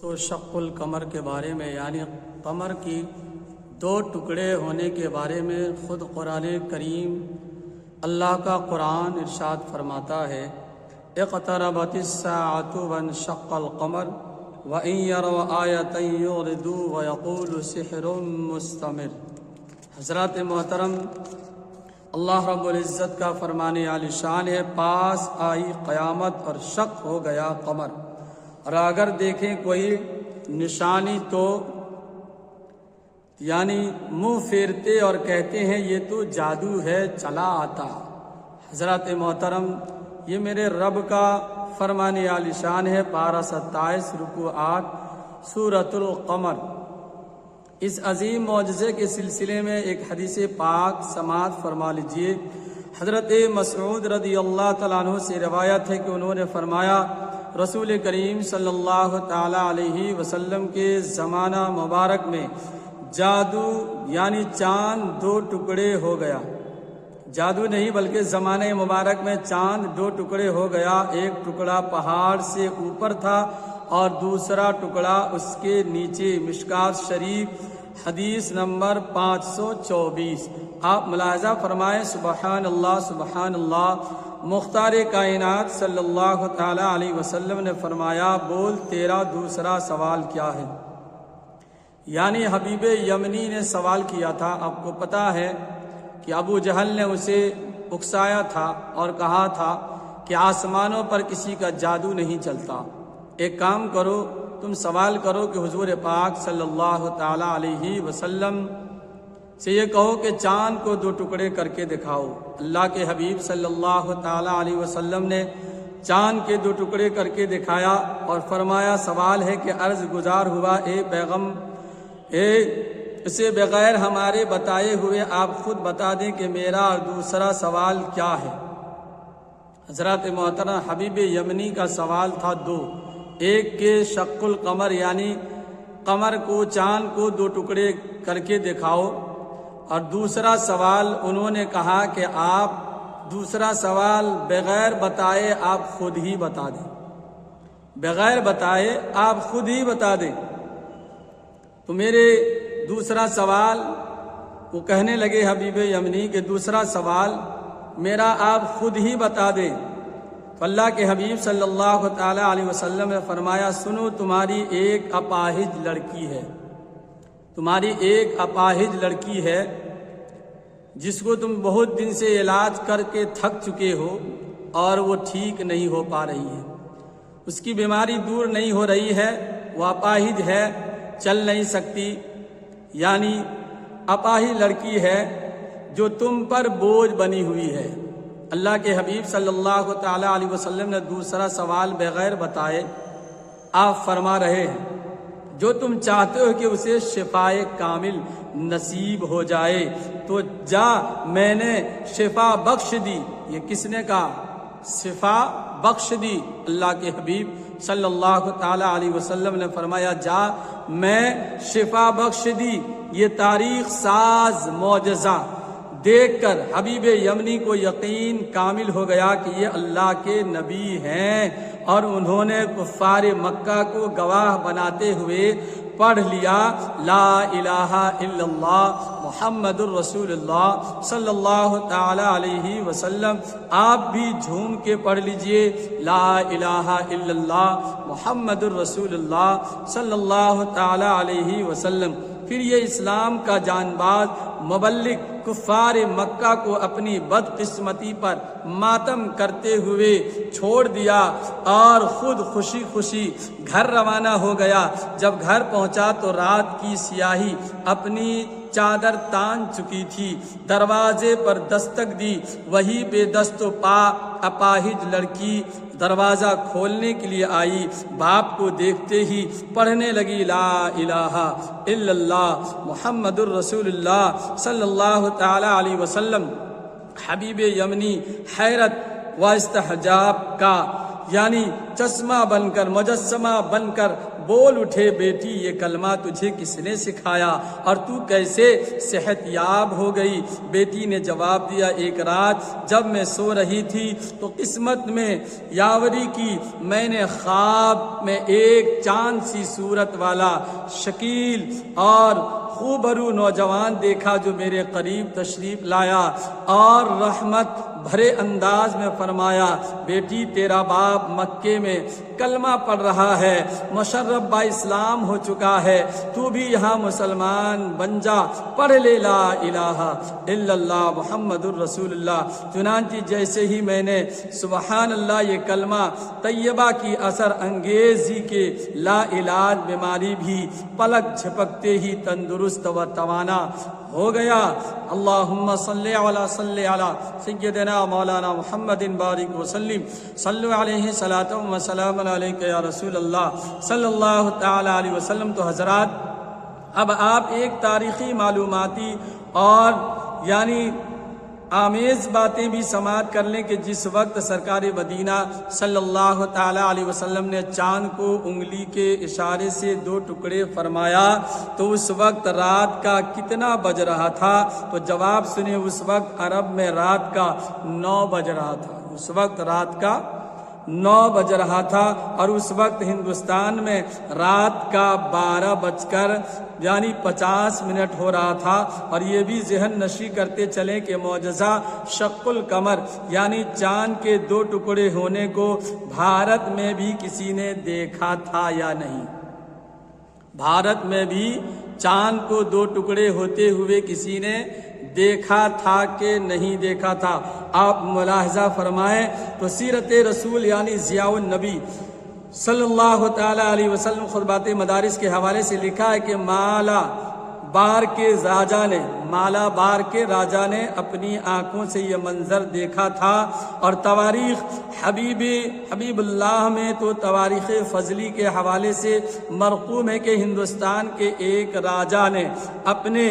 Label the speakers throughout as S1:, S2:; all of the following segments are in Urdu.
S1: تو شق القمر کے بارے میں یعنی قمر کی دو ٹکڑے ہونے کے بارے میں خود قرآن کریم اللہ کا قرآن ارشاد فرماتا ہے اقتربت الساعۃ وانشق القمر وإن يروا آیة یعرضوا ویقولوا سحر مستمر۔ حضرات محترم، اللہ رب العزت کا فرمان عالی شان ہے، پاس آئی قیامت اور شق ہو گیا قمر، اور اگر دیکھیں کوئی نشانی تو یعنی منہ پھیرتے اور کہتے ہیں یہ تو جادو ہے چلا آتا۔ حضرات محترم، یہ میرے رب کا فرمان عالی شان ہے، پارہ 27 رکوع 8 سورۃ القمر۔ اس عظیم معجزے کے سلسلے میں ایک حدیث پاک سماعت فرما لیجئے۔ حضرت مسعود رضی اللہ تعالیٰ عنہ سے روایت ہے کہ انہوں نے فرمایا رسول کریم صلی اللہ تعالیٰ علیہ وسلم کے زمانہ مبارک میں جادو یعنی چاند دو ٹکڑے ہو گیا۔ جادو نہیں بلکہ زمانہ مبارک میں چاند دو ٹکڑے ہو گیا، ایک ٹکڑا پہاڑ سے اوپر تھا اور دوسرا ٹکڑا اس کے نیچے۔ مشکات شریف حدیث نمبر 524۔ آپ ملاحظہ فرمائیں، سبحان اللہ سبحان اللہ۔ مختار کائنات صلی اللہ تعالی علیہ وسلم نے فرمایا بول تیرا دوسرا سوال کیا ہے؟ یعنی حبیب یمنی نے سوال کیا تھا۔ آپ کو پتہ ہے کہ ابو جہل نے اسے اکسایا تھا اور کہا تھا کہ آسمانوں پر کسی کا جادو نہیں چلتا، ایک کام کرو تم سوال کرو کہ حضور پاک صلی اللہ تعالی علیہ وسلم سے یہ کہو کہ چاند کو دو ٹکڑے کر کے دکھاؤ۔ اللہ کے حبیب صلی اللہ تعالی علیہ وسلم نے چاند کے دو ٹکڑے کر کے دکھایا اور فرمایا سوال ہے کہ عرض گزار ہوا اسے بغیر ہمارے بتائے ہوئے آپ خود بتا دیں کہ میرا اور دوسرا سوال کیا ہے۔ حضرات محترم، حبیب یمنی کا سوال تھا دو، ایک کہ شق القمر یعنی قمر کو چاند کو دو ٹکڑے کر کے دکھاؤ، اور دوسرا سوال انہوں نے کہا کہ آپ دوسرا سوال بغیر بتائے آپ خود ہی بتا دیں، بغیر بتائے آپ خود ہی بتا دیں۔ تو میرے دوسرا سوال، وہ کہنے لگے حبیب یمنی کہ دوسرا سوال میرا آپ خود ہی بتا دیں۔ تو اللہ کے حبیب صلی اللہ تعالی علیہ وسلم نے فرمایا سنو، تمہاری ایک اپاہج لڑکی ہے، تمہاری ایک اپاہج لڑکی ہے جس کو تم بہت دن سے علاج کر کے تھک چکے ہو اور وہ ٹھیک نہیں ہو پا رہی ہے، اس کی بیماری دور نہیں ہو رہی ہے، وہ اپاہج ہے، چل نہیں سکتی، یعنی اپاہج لڑکی ہے جو تم پر بوجھ بنی ہوئی ہے۔ اللہ کے حبیب صلی اللہ تعالی علیہ وسلم نے دوسرا سوال بغیر بتائے آپ فرما رہے ہیں جو تم چاہتے ہو کہ اسے شفائے کامل نصیب ہو جائے تو جا، میں نے شفا بخش دی۔ یہ کس نے کہا؟ شفا بخش دی۔ اللہ کے حبیب صلی اللہ تعالی علیہ وسلم نے فرمایا جا، میں شفا بخش دی۔ یہ تاریخ ساز معجزہ دیکھ کر حبیب یمنی کو یقین کامل ہو گیا کہ یہ اللہ کے نبی ہیں، اور انہوں نے کفار مکہ کو گواہ بناتے ہوئے پڑھ لیا لا الہ الا اللہ محمد الرسول اللہ صلی اللہ تعالی علیہ وسلم۔ آپ بھی جھوم کے پڑھ لیجئے لا الہ الا اللہ محمد الرسول اللہ صلی اللہ تعالی علیہ وسلم۔ پھر یہ اسلام کا جان باز مبلغ کفار مکہ کو اپنی بدقسمتی پر ماتم کرتے ہوئے چھوڑ دیا اور خود خوشی خوشی گھر روانہ ہو گیا۔ جب گھر پہنچا تو رات کی سیاہی اپنی چادر تان چکی تھی، دروازے پر دستک دی، وہی بے دست و پا اپاہج لڑکی دروازہ کھولنے کے لیے آئی، باپ کو دیکھتے ہی پڑھنے لگی لا الہ الا اللہ محمد الرسول اللہ صلی اللہ تعالی علیہ وسلم۔ حبیب یمنی حیرت و استحجاب کا یعنی چشمہ بن کر مجسمہ بن کر بول اٹھے، بیٹی یہ کلمہ تجھے کس نے سکھایا اور تو کیسے صحت یاب ہو گئی؟ بیٹی نے جواب دیا، ایک رات جب میں سو رہی تھی تو قسمت میں یاوری کی، میں نے خواب میں ایک چاند سی صورت والا شکیل اور خوبرو نوجوان دیکھا جو میرے قریب تشریف لایا اور رحمت بھرے انداز میں فرمایا، بیٹی تیرا باپ مکے میں کلمہ پڑھ رہا ہے، مشرف با اسلام ہو چکا ہے، تو بھی یہاں مسلمان بن جا، پڑھ لے لا الہ الا اللہ محمد الرسول اللہ۔ چنانچہ جیسے ہی میں نے سبحان اللہ یہ کلمہ طیبہ کی اثر انگیزی کے لا علاج بیماری بھی پلک جھپکتے ہی تندرست و توانا ہو گیا۔ اللہم صلی علی سیدنا مولانا محمد بارک وسلم، صلو علیہ صلاۃ و سلام علیک یا رسول اللہ صلی اللہ تعالی علیہ وسلم۔ تو حضرات، اب آپ ایک تاریخی معلوماتی اور یعنی آمیز باتیں بھی سماعت کر لیں کہ جس وقت سرکار مدینہ صلی اللہ تعالی علیہ وسلم نے چاند کو انگلی کے اشارے سے 2 ٹکڑے فرمایا تو اس وقت رات کا کتنا بج رہا تھا؟ تو جواب سنیں، اس وقت عرب میں رات کا 9 بج رہا تھا، اس وقت رات کا 9 بج رہا تھا، اور اس وقت ہندوستان میں رات کا 12 بج کر یعنی 50 منٹ ہو رہا تھا۔ اور یہ بھی ذہن نشی کرتے چلیں کہ معجزہ شق القمر یعنی چاند کے 2 ٹکڑے ہونے کو بھارت میں بھی کسی نے دیکھا تھا یا نہیں؟ بھارت میں بھی چاند کو 2 ٹکڑے ہوتے ہوئے کسی نے دیکھا تھا کہ نہیں دیکھا تھا؟ آپ ملاحظہ فرمائیں تو سیرت رسول یعنی ضیاء النبی صلی اللہ تعالی علیہ وسلم خطبات مدارس کے حوالے سے لکھا ہے کہ مالا بار کے راجا نے اپنی آنکھوں سے یہ منظر دیکھا تھا۔ اور تواریخ حبیب اللہ میں تو تواریخ فضلی کے حوالے سے مرقوم ہے کہ ہندوستان کے ایک راجا نے اپنے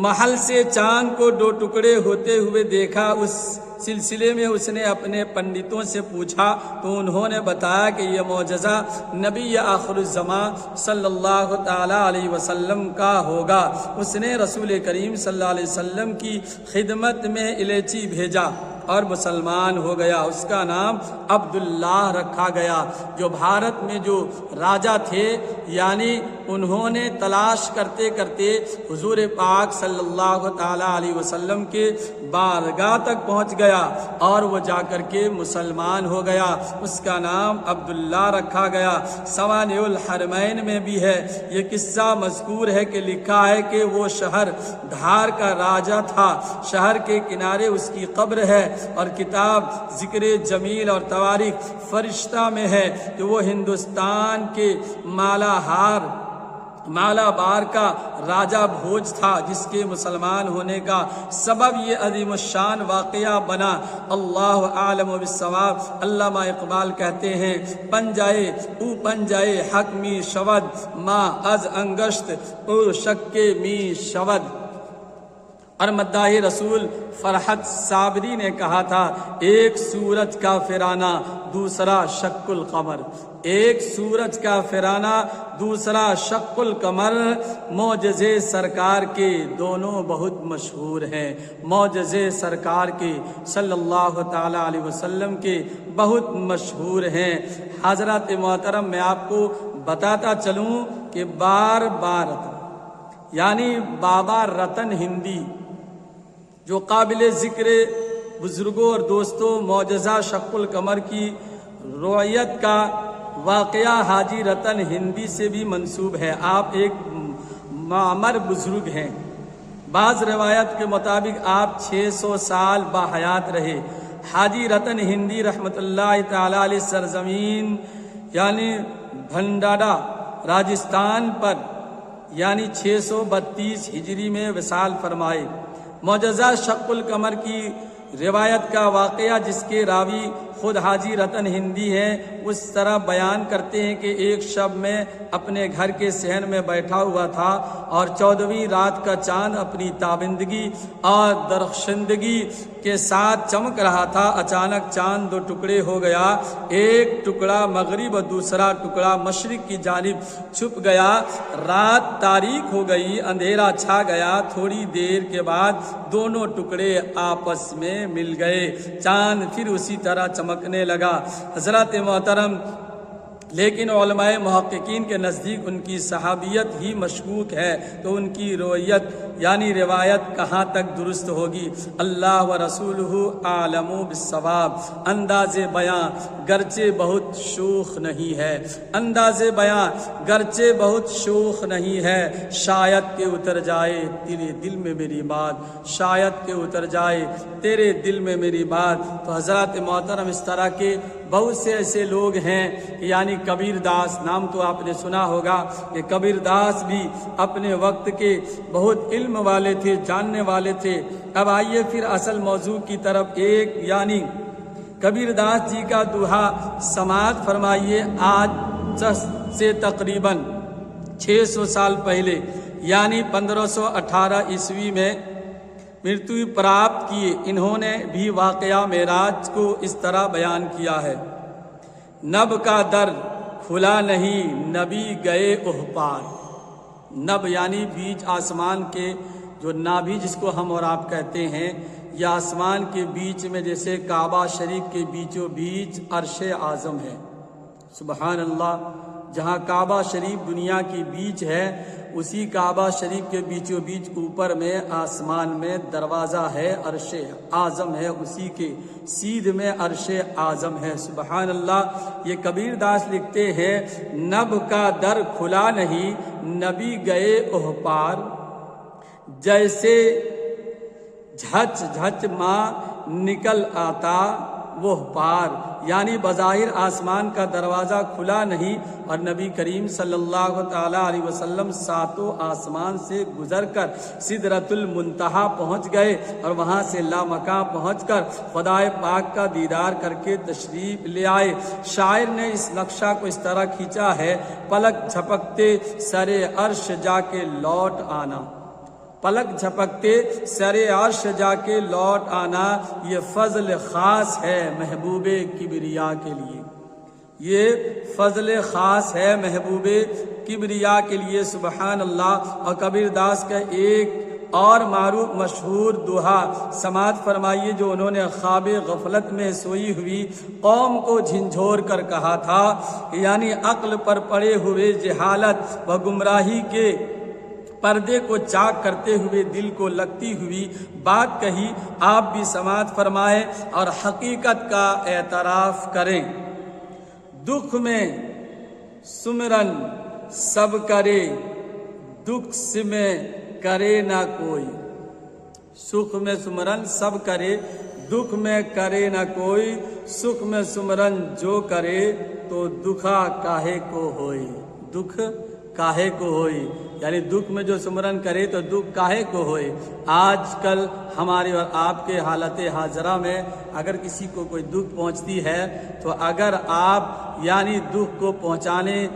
S1: محل سے چاند کو 2 ٹکڑے ہوتے ہوئے دیکھا۔ اس سلسلے میں اس نے اپنے پنڈتوں سے پوچھا تو انہوں نے بتایا کہ یہ معجزہ نبی آخر الزمان صلی اللہ تعالی علیہ وسلم کا ہوگا۔ اس نے رسول کریم صلی اللہ علیہ وسلم کی خدمت میں الیچی بھیجا اور مسلمان ہو گیا، اس کا نام عبداللہ رکھا گیا۔ جو بھارت میں جو راجا تھے یعنی انہوں نے تلاش کرتے کرتے حضور پاک صلی اللہ تعالی علیہ وسلم کے بارگاہ تک پہنچ گیا اور وہ جا کر کے مسلمان ہو گیا، اس کا نام عبداللہ رکھا گیا۔ سوانح الحرمین میں بھی ہے یہ قصہ مذکور ہے کہ لکھا ہے کہ وہ شہر دھار کا راجا تھا، شہر کے کنارے اس کی قبر ہے، اور کتاب ذکر جمیل اور تواریخ فرشتہ میں ہے کہ وہ ہندوستان کے مالابار کا راجا بھوج تھا، جس کے مسلمان ہونے کا سبب یہ عظیم الشان واقعہ بنا۔ اللہ عالم بالصواب۔ علامہ اقبال کہتے ہیں، پن جائے حق می شود ما از انگشت او شک می شود۔ اور مداح رسول فرحت صابری نے کہا تھا، ایک سورج کا فرانہ دوسرا شق القمر، ایک سورج کا فرانہ دوسرا شق القمر، معجزے سرکار کے دونوں بہت مشہور ہیں، معجزے سرکار کے صلی اللہ تعالی علیہ وسلم کے بہت مشہور ہیں۔ حضرات محترم، میں آپ کو بتاتا چلوں کہ بار یعنی بابا رتن ہندی جو قابل ذکر بزرگوں اور دوستوں معجزہ شق القمر کی روایت کا واقعہ حاجی رتن ہندی سے بھی منسوب ہے۔ آپ ایک معمر بزرگ ہیں، بعض روایت کے مطابق آپ 600 سال باحیات رہے۔ حاجی رتن ہندی رحمت اللہ تعالی علیہ سرزمین یعنی بھنڈارا راجستھان پر یعنی 632 ہجری میں وصال فرمائے۔ معجزہ شق القمر کی روایت کا واقعہ جس کے راوی خود حاجی رتن ہندی ہیں، اس طرح بیان کرتے ہیں کہ ایک شب میں اپنے گھر کے صحن میں بیٹھا ہوا تھا اور 14ویں رات کا چاند اپنی تابندگی اور درخشندگی کے ساتھ چمک رہا تھا، اچانک چاند 2 ٹکڑے ہو گیا، ایک ٹکڑا مغرب اور دوسرا ٹکڑا مشرق کی جانب چھپ گیا۔ رات تاریک ہو گئی، اندھیرا چھا گیا، تھوڑی دیر کے بعد دونوں ٹکڑے آپس میں مل گئے، چاند پھر اسی طرح چمکنے لگا۔ حضرات محترم، لیکن علماء محققین کے نزدیک ان کی صحابیت ہی مشکوک ہے، تو ان کی رویت یعنی روایت کہاں تک درست ہوگی؟ اللہ و رسولہ عالم بالصواب۔ انداز بیاں گرچہ بہت شوخ نہیں ہے، انداز بیاں گرچہ بہت شوخ نہیں ہے، شاید کہ اتر جائے تیرے دل میں میری بات، شاید کہ اتر جائے تیرے دل میں میری بات۔ تو حضرات محترم، اس طرح کے بہت سے ایسے لوگ ہیں، یعنی کبیر داس، نام تو آپ نے سنا ہوگا کہ کبیر داس بھی اپنے وقت کے بہت علم والے تھے، جاننے والے تھے۔ اب آئیے پھر اصل موضوع کی طرف، ایک یعنی کبیر داس جی کا دوہا سماعت فرمائیے۔ آج سے تقریباً 600 سال پہلے یعنی 1518 عیسوی میں مرتیو پراپت کیے، انہوں نے بھی واقعہ معراج کو اس طرح بیان کیا ہے: نب کا در کھلا نہیں، نبی گئے اوہ پار۔ نب یعنی بیچ، آسمان کے جو نابی جس کو ہم اور آپ کہتے ہیں، یا آسمان کے بیچ میں جیسے کعبہ شریف کے بیچوں بیچ عرش اعظم ہے، سبحان اللہ، جہاں کعبہ شریف دنیا کی بیچ ہے، اسی کعبہ شریف کے بیچوں بیچ اوپر میں آسمان میں دروازہ ہے، عرش اعظم ہے، اسی کے سیدھ میں عرش اعظم ہے، سبحان اللہ۔ یہ کبیر داس لکھتے ہیں: نب کا در کھلا نہیں، نبی گئے اوہ پار، جیسے جھچ جھچ ماں نکل آتا وہ پار۔ یعنی بظاہر آسمان کا دروازہ کھلا نہیں اور نبی کریم صلی اللہ تعالیٰ علیہ وسلم ساتوں آسمان سے گزر کر سدرۃ المنتہا پہنچ گئے، اور وہاں سے لامکاں پہنچ کر خدائے پاک کا دیدار کر کے تشریف لے آئے۔ شاعر نے اس نقشہ کو اس طرح کھینچا ہے: پلک جھپکتے سرے عرش جا کے لوٹ آنا، پلک جھپکتے سرے عرش جا کے لوٹ آنا، یہ فضل خاص ہے محبوب کبریا کے لیے، یہ فضل خاص ہے محبوب کبریا کے لیے، سبحان اللہ۔ اور کبیر داس کا ایک اور معروف مشہور دوہا سماعت فرمائیے، جو انہوں نے خواب غفلت میں سوئی ہوئی قوم کو جھنجھوڑ کر کہا تھا، یعنی عقل پر پڑے ہوئے جہالت و گمراہی کے پردے کو چاک کرتے ہوئے دل کو لگتی ہوئی بات کہی، آپ بھی سماعت فرمائیں اور حقیقت کا اعتراف کریں: دکھ میں سمرن سب کرے، دکھ میں کرے نہ کوئی، سکھ میں سمرن سب کرے، دکھ میں کرے نہ کوئی، سکھ میں سمرن جو کرے تو دکھا کاہے کو ہوئی، دکھ کاہے کو ہوئی، یعنی دکھ میں جو سمرن کرے تو دکھ کاہے کو ہوئے۔ آج کل ہماری اور آپ کے حالت حاضرہ میں اگر کسی کو کوئی دکھ پہنچتی ہے تو اگر آپ یعنی دکھ کو پہنچانے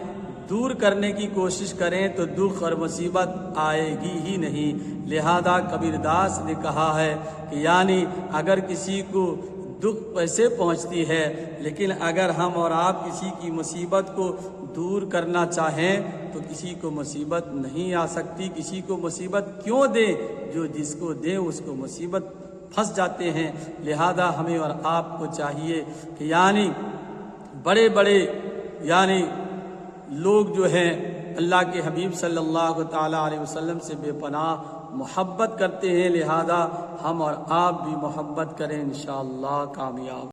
S1: دور کرنے کی کوشش کریں تو دکھ اور مصیبت آئے گی ہی نہیں۔ لہذا کبیر داس نے کہا ہے کہ یعنی اگر کسی کو دکھ ایسے پہنچتی ہے، لیکن اگر ہم اور آپ کسی کی مصیبت کو دور کرنا چاہیں تو کسی کو مصیبت نہیں آ سکتی۔ کسی کو مصیبت کیوں دیں؟ جو جس کو دیں اس کو مصیبت پھنس جاتے ہیں۔ لہذا ہمیں اور آپ کو چاہیے کہ یعنی بڑے بڑے یعنی لوگ جو ہیں اللہ کے حبیب صلی اللہ تعالیٰ علیہ وسلم سے بے پناہ محبت کرتے ہیں، لہذا ہم اور آپ بھی محبت کریں، انشاءاللہ کامیاب